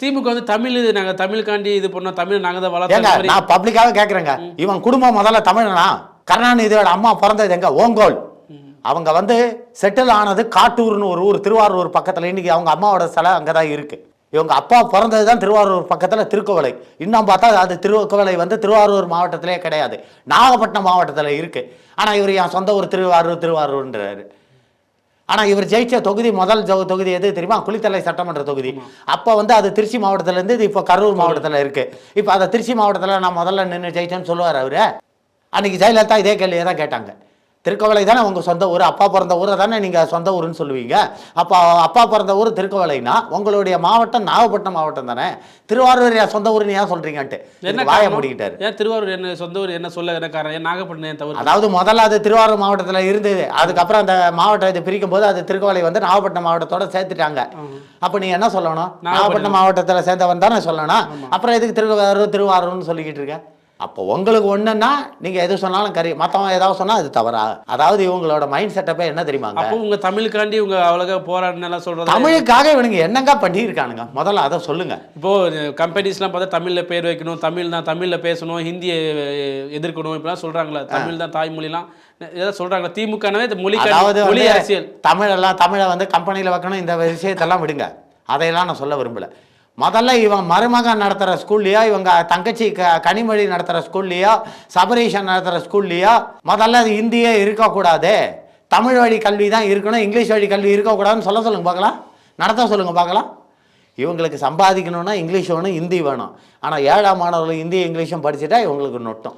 திமுக வந்து நாங்க தமிழுக்காண்டி இது பண்ணோம், தமிழ் நாங்க தான் வளர்த்தோம். நான் பப்ளிக்காவே கேட்குறேங்க, இவன் குடும்பம் முதல்ல தமிழனா? கருணாநிதியோட அம்மா பிறந்தது எங்க? ஓங்கோல். அவங்க வந்து செட்டில் ஆனது காட்டூர்னு ஒரு ஊர், திருவாரூர் பக்கத்தில். இன்னைக்கு அவங்க அம்மாவோட சிலை அங்கே தான் இருக்கு. இவங்க அப்பா பிறந்தது தான் திருவாரூர் பக்கத்தில் திருக்கோவலை. இன்னும் பார்த்தா அது திருக்கோவலை வந்து திருவாரூர் மாவட்டத்திலே கிடையாது, நாகப்பட்டினம் மாவட்டத்தில் இருக்கு. ஆனால் இவர் என் சொந்த ஊர் திருவாரூர்ன்றாரு. ஆனால் இவர் ஜெயிச்ச தொகுதி, முதல் தொகுதி எது தெரியுமா? குளித்தலை சட்டமன்ற தொகுதி. அப்போ வந்து அது திருச்சி மாவட்டத்திலேருந்து இது இப்போ கரூர் மாவட்டத்தில் இருக்கு. இப்போ அதை திருச்சி மாவட்டத்தில் நான் முதல்ல நின்று ஜெயிச்சேன்னு சொல்லுவார் அவரு. அன்னைக்கு ஜெயலலிதா இதே கேள்வியை தான் கேட்டாங்க. திருக்கோவலை தானே உங்கள் சொந்த ஊர், அப்பா பிறந்த ஊரை தானே நீங்கள் சொந்த ஊருன்னு சொல்லுவீங்க. அப்போ அப்பா பிறந்த ஊர் திருக்கோவலைனா உங்களுடைய மாவட்டம் நாகப்பட்டினம் மாவட்டம் தானே. திருவாரூர் என் சொந்த ஊருன்னு ஏன் சொல்கிறீங்கன்ட்டு என்ன வாயை மூடிக்கிட்டாரு. ஏன் திருவாரூர் என்ன சொந்த ஊர் என்ன சொல்ல என்ன காரணம்? ஏன் நாகப்பட்டினம் ஏன் தவிர? அதாவது முதல்ல அது திருவாரூர் மாவட்டத்தில் இருந்தது, அதுக்கப்புறம் அந்த மாவட்டம் இது பிரிக்கும் போது அது திருக்கோவலை வந்து நாகப்பட்டினம் மாவட்டத்தோட சேர்த்துட்டாங்க. அப்போ நீ என்ன சொல்லணும்? நாகப்பட்டினம் மாவட்டத்தில் சேர்ந்தவன் தானே சொல்லணும். அப்புறம் எதுக்கு திருவாரூர்னு சொல்லிக்கிட்டு இருக்க? அப்போ உங்களுக்கு ஒன்றுன்னா நீங்கள் எது சொன்னாலும் மற்றவங்க ஏதாவது சொன்னால் அது தவறா? அதாவது இவங்களோட மைண்ட் செட்டப்பே என்ன தெரியுமாங்க? அப்போ உங்கள் தமிழுக்காண்டி உங்கள் அவ்வளோக்கா போராடினெல்லாம் சொல்கிறது, தமிழுக்காக இவனுங்க என்னங்க பண்ணியிருக்கானுங்க முதல்ல அதை சொல்லுங்கள். இப்போது கம்பெனிஸ்லாம் பார்த்தா தமிழில் பேர் வைக்கணும், தமிழில் பேசணும், ஹிந்தியை எதிர்க்கணும், இப்படிலாம் சொல்கிறாங்களா? தமிழ் தான் தாய்மொழிலாம் ஏதாவது சொல்கிறாங்களா? திமுகவே இந்த மொழி, மொழி அரசியல், தமிழை வந்து கம்பெனியில் வைக்கணும், இந்த விஷயத்தெல்லாம் விடுங்க, அதையெல்லாம் நான் சொல்ல விரும்பலை. முதல்ல இவன் மருமகன் நடத்துகிற ஸ்கூல்லையோ, இவங்க தங்கச்சி கனிமொழி நடத்துகிற ஸ்கூல்லையோ, சபரீஷன் நடத்துகிற ஸ்கூல்லையோ முதல்ல அது ஹிந்தியே இருக்கக்கூடாது, தமிழ் வழி கல்வி தான் இருக்கணும், இங்கிலீஷ் வழி கல்வி இருக்கக்கூடாதுன்னு சொல்லுங்கள் பார்க்கலாம், நடத்த சொல்லுங்கள் பார்க்கலாம். இவங்களுக்கு சம்பாதிக்கணும்னா இங்கிலீஷ் வேணும், ஹிந்தி வேணும். ஆனால் 7ஆம் மாணவர்கள் ஹிந்தி இங்கிலீஷும் படிச்சுட்டா இவங்களுக்கு நொட்டும்.